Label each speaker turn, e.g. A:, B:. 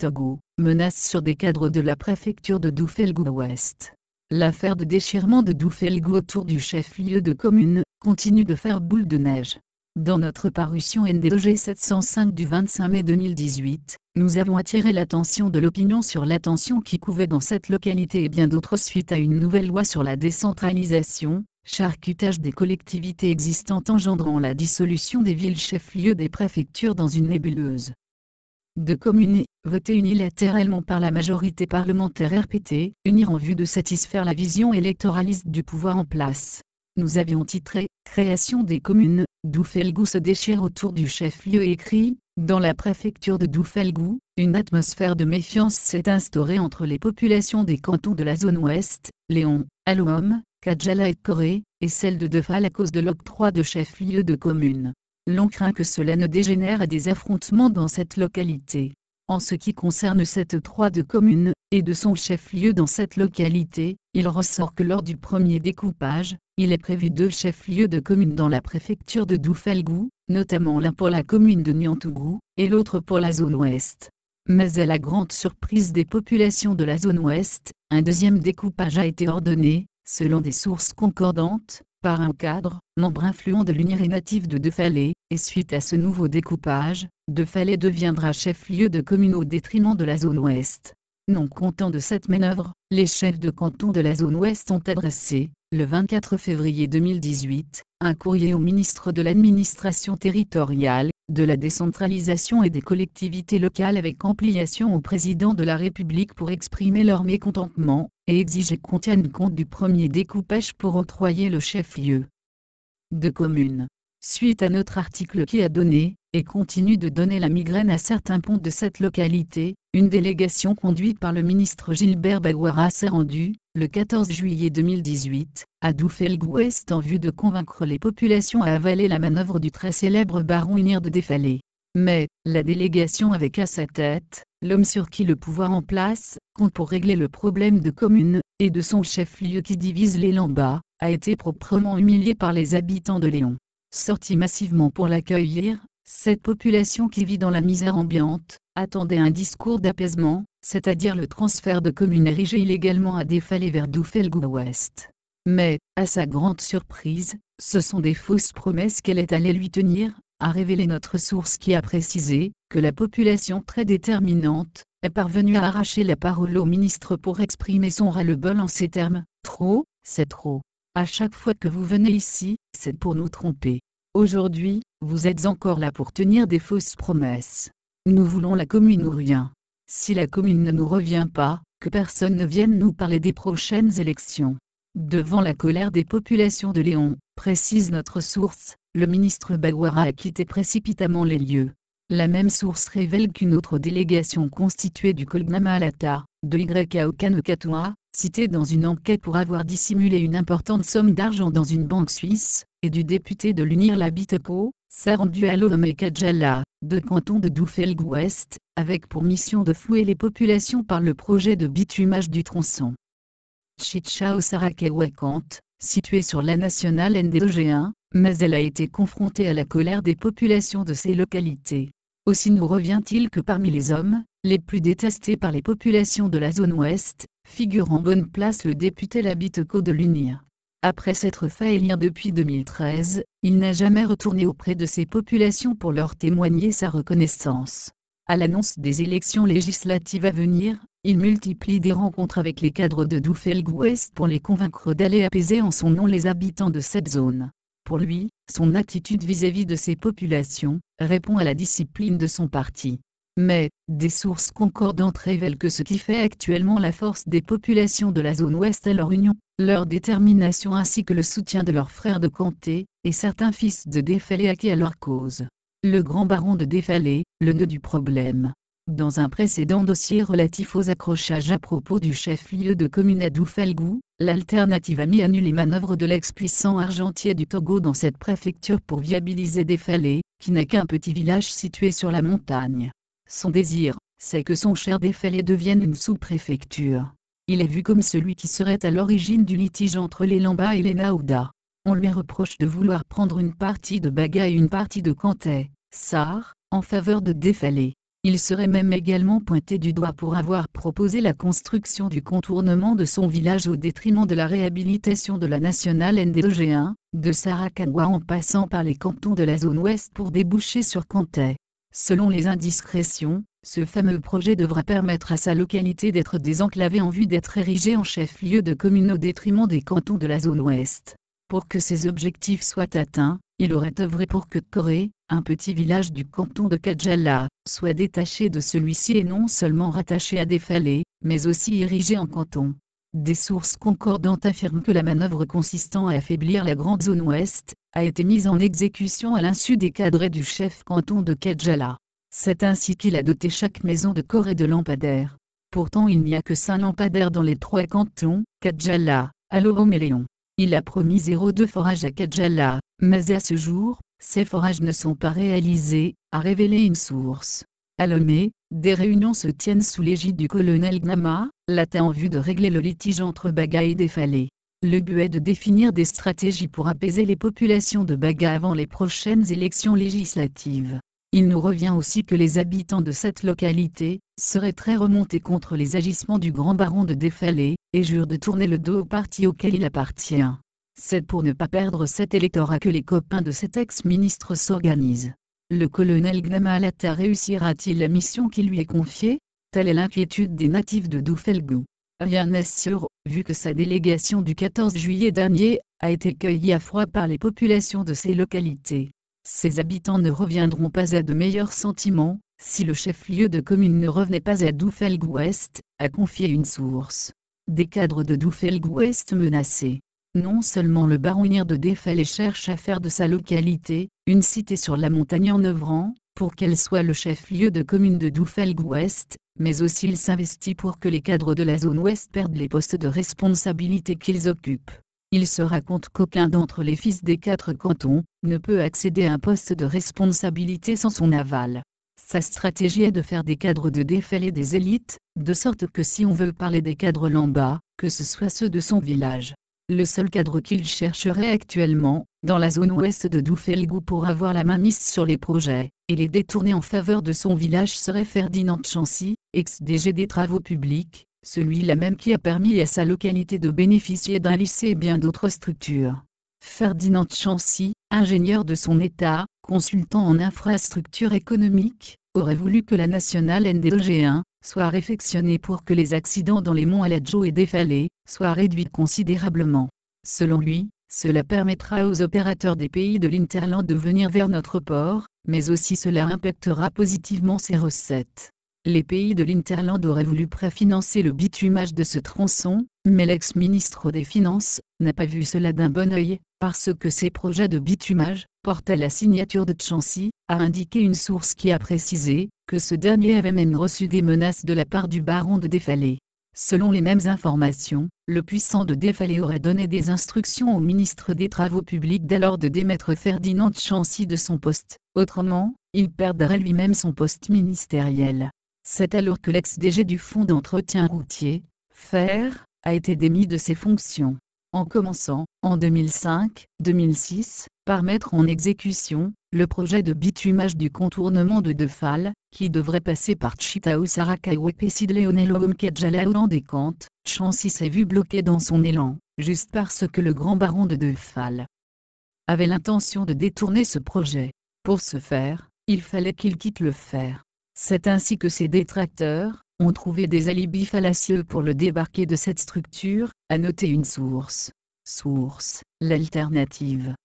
A: Togo, menace sur des cadres de la préfecture de Doufelgou-Ouest. L'affaire de déchirement de Doufelgou autour du chef-lieu de commune continue de faire boule de neige. Dans notre parution NDOG 705 du 25 mai 2018, nous avons attiré l'attention de l'opinion sur la tension qui couvait dans cette localité et bien d'autres suite à une nouvelle loi sur la décentralisation, charcutage des collectivités existantes engendrant la dissolution des villes chefs-lieux des préfectures dans une nébuleuse de communes, votée unilatéralement par la majorité parlementaire RPT, unir en vue de satisfaire la vision électoraliste du pouvoir en place. Nous avions titré « Création des communes, Doufelgou se déchire autour du chef-lieu » écrit « Dans la préfecture de Doufelgou, une atmosphère de méfiance s'est instaurée entre les populations des cantons de la zone ouest, Léon, Aloum, Kadjala et Corée, et celle de Defal à cause de l'octroi de chef-lieu de communes. L'on craint que cela ne dégénère à des affrontements dans cette localité. En ce qui concerne cette octroi de communes, et de son chef-lieu dans cette localité, il ressort que lors du premier découpage, il est prévu 2 chefs-lieux de communes dans la préfecture de Doufelgou, notamment l'un pour la commune de Niantougou, et l'autre pour la zone ouest. Mais à la grande surprise des populations de la zone ouest, un deuxième découpage a été ordonné, selon des sources concordantes, par un cadre, membre influent de l'Union native de Defalé, et suite à ce nouveau découpage, Defalé deviendra chef-lieu de commune au détriment de la zone ouest. Non content de cette manœuvre, les chefs de canton de la zone ouest ont adressé, le 24 février 2018, un courrier au ministre de l'Administration territoriale, de la décentralisation et des collectivités locales avec ampliation au président de la République pour exprimer leur mécontentement, et exiger qu'on tienne compte du premier découpage pour octroyer le chef-lieu de commune. Suite à notre article qui a donné, et continue de donner la migraine à certains ponts de cette localité, une délégation conduite par le ministre Gilbert Baouara s'est rendue, le 14 juillet 2018, à Doufelgou-Ouest en vue de convaincre les populations à avaler la manœuvre du très célèbre baron Unir de Defalé. Mais, la délégation avec à sa tête, l'homme sur qui le pouvoir en place compte pour régler le problème de commune, et de son chef-lieu qui divise les Lambas, a été proprement humilié par les habitants de Léon. Sortis massivement pour l'accueillir, cette population qui vit dans la misère ambiante, attendait un discours d'apaisement, c'est-à-dire le transfert de communes érigées illégalement à Defalé vers Doufelgou-Ouest. Mais, à sa grande surprise, ce sont des fausses promesses qu'elle est allée lui tenir, a révélé notre source qui a précisé que la population très déterminante est parvenue à arracher la parole au ministre pour exprimer son ras-le-bol en ces termes : « Trop, c'est trop. À chaque fois que vous venez ici, c'est pour nous tromper. Aujourd'hui, vous êtes encore là pour tenir des fausses promesses. Nous voulons la commune ou rien. Si la commune ne nous revient pas, que personne ne vienne nous parler des prochaines élections. » Devant la colère des populations de Léon, précise notre source, le ministre Baouara a quitté précipitamment les lieux. La même source révèle qu'une autre délégation constituée du Kolgnama Alata, de YAOKANOKATOA, citée dans une enquête pour avoir dissimulé une importante somme d'argent dans une banque suisse, et du député de l'Unir Labiteko, s'est rendu à Aloum et Kadjala, deux cantons de Doufelgou-Ouest, avec pour mission de flouer les populations par le projet de bitumage du tronçon Chichao-Saraké-Wakant, située sur la nationale NDOG1, mais elle a été confrontée à la colère des populations de ces localités. Aussi nous revient-il que parmi les hommes, les plus détestés par les populations de la zone ouest, figure en bonne place le député Labiteko de l'UNIR. Après s'être fait élire depuis 2013, il n'a jamais retourné auprès de ces populations pour leur témoigner sa reconnaissance. À l'annonce des élections législatives à venir, il multiplie des rencontres avec les cadres de Doufelgou-Ouest pour les convaincre d'aller apaiser en son nom les habitants de cette zone. Pour lui, son attitude vis-à-vis de ces populations répond à la discipline de son parti. Mais, des sources concordantes révèlent que ce qui fait actuellement la force des populations de la zone ouest est leur union, leur détermination ainsi que le soutien de leurs frères de Kanté, et certains fils de Defalé acquis à leur cause. Le grand baron de Defalé, le nœud du problème. Dans un précédent dossier relatif aux accrochages à propos du chef-lieu de commune à Doufelgou, l'alternative a mis à nu les manœuvres de l'ex-puissant argentier du Togo dans cette préfecture pour viabiliser Defalé, qui n'est qu'un petit village situé sur la montagne. Son désir, c'est que son cher Defalé devienne une sous-préfecture. Il est vu comme celui qui serait à l'origine du litige entre les Lambas et les Naouda. On lui reproche de vouloir prendre une partie de Baga et une partie de Kanté, Sarr, en faveur de Defalé. Il serait même également pointé du doigt pour avoir proposé la construction du contournement de son village au détriment de la réhabilitation de la nationale ND1, de Sarakawa en passant par les cantons de la zone ouest pour déboucher sur Cantet. Selon les indiscrétions, ce fameux projet devrait permettre à sa localité d'être désenclavée en vue d'être érigée en chef-lieu de commune au détriment des cantons de la zone ouest. Pour que ces objectifs soient atteints, il aurait œuvré pour que Corée, un petit village du canton de Kajala, soit détaché de celui-ci et non seulement rattaché à Défalé, mais aussi érigé en canton. Des sources concordantes affirment que la manœuvre consistant à affaiblir la grande zone ouest a été mise en exécution à l'insu des cadres du chef canton de Kajala. C'est ainsi qu'il a doté chaque maison de Corée de lampadaires. Pourtant il n'y a que 5 lampadaires dans les 3 cantons, Kajala, Alorom et Léon. Il a promis 0,2 forages à Kajala, mais à ce jour, ces forages ne sont pas réalisés, a révélé une source. À Lomé, des réunions se tiennent sous l'égide du colonel Gnama, Latin en vue de régler le litige entre Baga et Défalé. Le but est de définir des stratégies pour apaiser les populations de Baga avant les prochaines élections législatives. Il nous revient aussi que les habitants de cette localité seraient très remontés contre les agissements du grand baron de Défalé, et jurent de tourner le dos au parti auquel il appartient. C'est pour ne pas perdre cet électorat que les copains de cet ex-ministre s'organisent. Le colonel Gnama Alata réussira-t-il la mission qui lui est confiée? Telle est l'inquiétude des natifs de Doufelgou. Rien n'est sûr, vu que sa délégation du 14 juillet dernier a été cueillie à froid par les populations de ces localités. Ses habitants ne reviendront pas à de meilleurs sentiments, si le chef-lieu de commune ne revenait pas à Doufelgou-Ouest, a confié une source. Des cadres de Doufelgou-Ouest menacés. Non seulement le baronnier de Défalé cherche à faire de sa localité une cité sur la montagne en œuvrant pour qu'elle soit le chef-lieu de commune de Doufelgou-Ouest, mais aussi il s'investit pour que les cadres de la zone ouest perdent les postes de responsabilité qu'ils occupent. Il se raconte qu'aucun d'entre les fils des 4 cantons ne peut accéder à un poste de responsabilité sans son aval. Sa stratégie est de faire des cadres de Défalé des élites, de sorte que si on veut parler des cadres lambda, que ce soit ceux de son village. Le seul cadre qu'il chercherait actuellement, dans la zone ouest de Doufelgou pour avoir la main mise sur les projets, et les détourner en faveur de son village serait Ferdinand Chancy, ex-DG des Travaux Publics, celui-là même qui a permis à sa localité de bénéficier d'un lycée et bien d'autres structures. Ferdinand Chancy, ingénieur de son état, consultant en infrastructure économique, aurait voulu que la nationale ND1 soit réfectionnée pour que les accidents dans les monts Aladjo et Défalé soient réduits considérablement. Selon lui, cela permettra aux opérateurs des pays de l'Interland de venir vers notre port, mais aussi cela impactera positivement ses recettes. Les pays de l'Interland auraient voulu préfinancer le bitumage de ce tronçon, mais l'ex-ministre des Finances n'a pas vu cela d'un bon œil, parce que ces projets de bitumage portaient la signature de Chancy, a indiqué une source qui a précisé que ce dernier avait même reçu des menaces de la part du baron de Défalé. Selon les mêmes informations, le puissant de Défalé aurait donné des instructions au ministre des Travaux Publics d'alors de démettre Ferdinand Chancy de son poste, autrement, il perdrait lui-même son poste ministériel. C'est alors que l'ex-DG du Fonds d'entretien routier, FER, a été démis de ses fonctions. En commençant, en 2005-2006, par mettre en exécution le projet de bitumage du contournement de Defal, qui devrait passer par Chitao Sarakawa Sidleonelom Kajala des Cantes, Chancy s'est vu bloqué dans son élan, juste parce que le grand baron de Defal avait l'intention de détourner ce projet. Pour ce faire, il fallait qu'il quitte le FER. C'est ainsi que ses détracteurs ont trouvé des alibis fallacieux pour le débarquer de cette structure, a noté une source. Source, l'alternative.